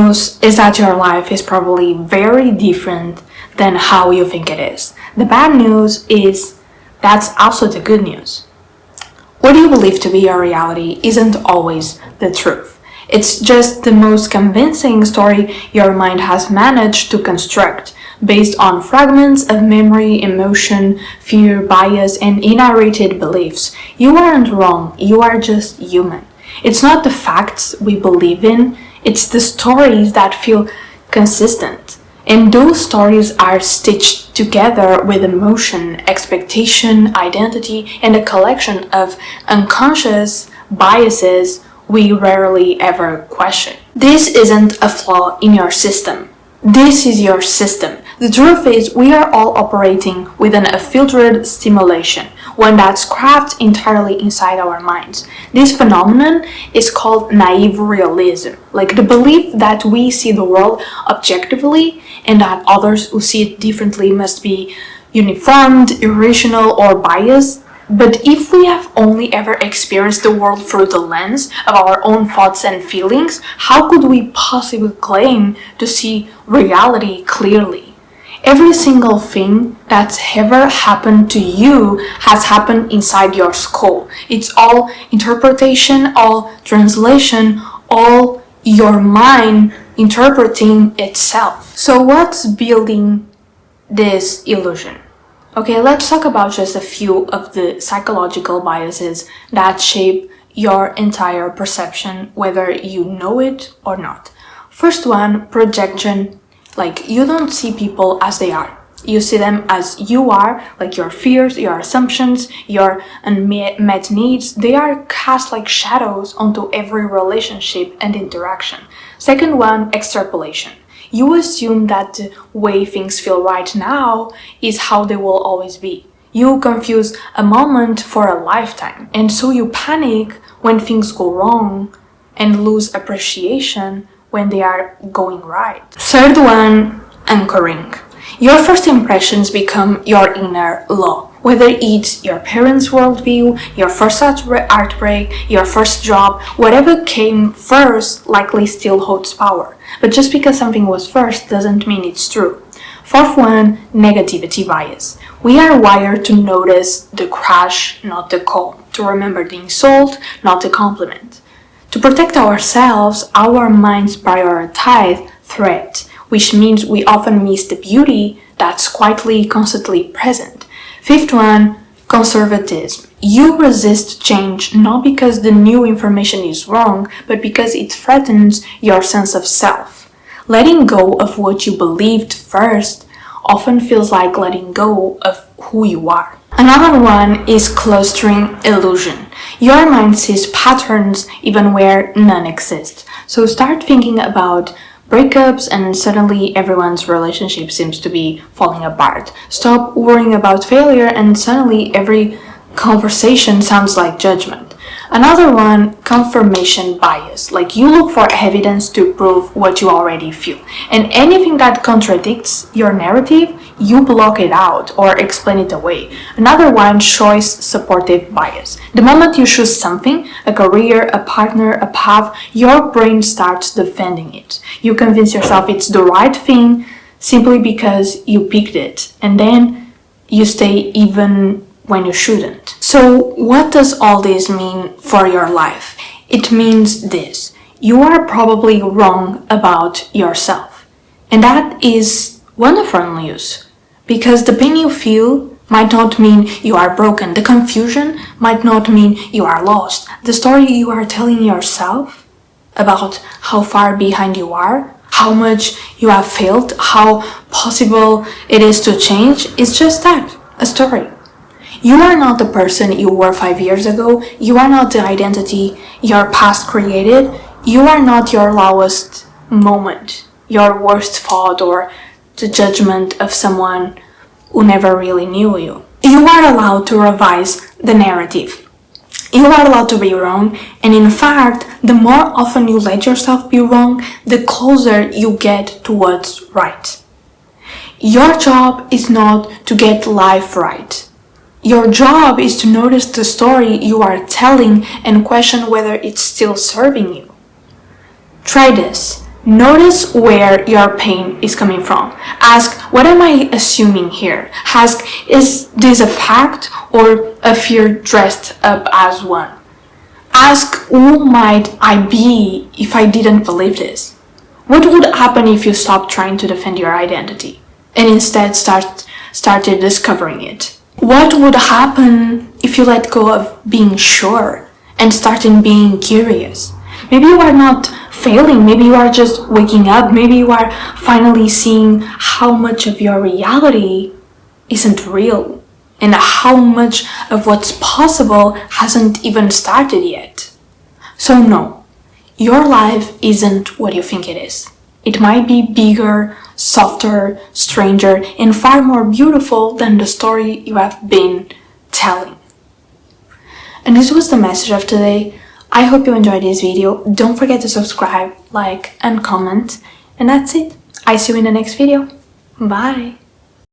news is that your life is probably very different than how you think it is. The bad news is that's also the good news. What you believe to be your reality isn't always the truth. It's just the most convincing story your mind has managed to construct based on fragments of memory, emotion, fear, bias, and inherited beliefs. You aren't wrong, you are just human. It's not the facts we believe in, it's the stories that feel consistent. And those stories are stitched together with emotion, expectation, identity, and a collection of unconscious biases we rarely ever question. This isn't a flaw in your system. This is your system. The truth is, we are all operating within a filtered stimulation, one that's crafted entirely inside our minds. This phenomenon is called naive realism, like the belief that we see the world objectively and that others who see it differently must be uniformed, irrational, or biased. But if we have only ever experienced the world through the lens of our own thoughts and feelings, how could we possibly claim to see reality clearly? Every single thing that's ever happened to you has happened inside your skull. It's all interpretation, all translation, all your mind interpreting itself. So what's building this illusion? Okay, let's talk about just a few of the psychological biases that shape your entire perception, whether you know it or not. First one, projection. Like, you don't see people as they are. You see them as you are, like your fears, your assumptions, your unmet needs. They are cast like shadows onto every relationship and interaction. Second one, extrapolation. You assume that the way things feel right now is how they will always be. You confuse a moment for a lifetime, and so you panic when things go wrong and lose appreciation when they are going right. Third one, anchoring. Your first impressions become your inner law. Whether it's your parents' worldview, your first heartbreak, your first job, whatever came first likely still holds power. But just because something was first doesn't mean it's true. Fourth one, negativity bias. We are wired to notice the crash, not the calm, to remember the insult, not the compliment. To protect ourselves, our minds prioritize threat, which means we often miss the beauty that's quietly, constantly present. Fifth one, conservatism. You resist change not because the new information is wrong, but because it threatens your sense of self. Letting go of what you believed first often feels like letting go of who you are. Another one is clustering illusion. Your mind sees patterns even where none exist. So start thinking about breakups and suddenly everyone's relationship seems to be falling apart. Stop worrying about failure and suddenly every conversation sounds like judgment. Another one, confirmation bias. Like, you look for evidence to prove what you already feel. And anything that contradicts your narrative, you block it out or explain it away. Another one, choice supportive bias. The moment you choose something, a career, a partner, a path, your brain starts defending it. You convince yourself it's the right thing simply because you picked it. And then you stay even when you shouldn't. So what does all this mean for your life? It means this: you are probably wrong about yourself. And that is wonderful news, because the pain you feel might not mean you are broken. The confusion might not mean you are lost. The story you are telling yourself about how far behind you are, how much you have failed, how possible it is to change, is just that, a story. You are not the person you were 5 years ago. You are not the identity your past created. You are not your lowest moment, your worst thought, or the judgment of someone who never really knew you. You are allowed to revise the narrative. You are allowed to be wrong, and in fact, the more often you let yourself be wrong, the closer you get to what's right. Your job is not to get life right. Your job is to notice the story you are telling and question whether it's still serving you. Try this. Notice where your pain is coming from. Ask, what am I assuming here? Ask, is this a fact or a fear dressed up as one? Ask, who might I be if I didn't believe this? What would happen if you stopped trying to defend your identity and instead started discovering it? What would happen if you let go of being sure and started being curious? Maybe you are not failing, maybe you are just waking up, maybe you are finally seeing how much of your reality isn't real and how much of what's possible hasn't even started yet. So no, your life isn't what you think it is. It might be bigger, softer, stranger, and far more beautiful than the story you have been telling. And this was the message of today. I hope you enjoyed this video. Don't forget to subscribe, like, and comment. And that's it. I see you in the next video. Bye.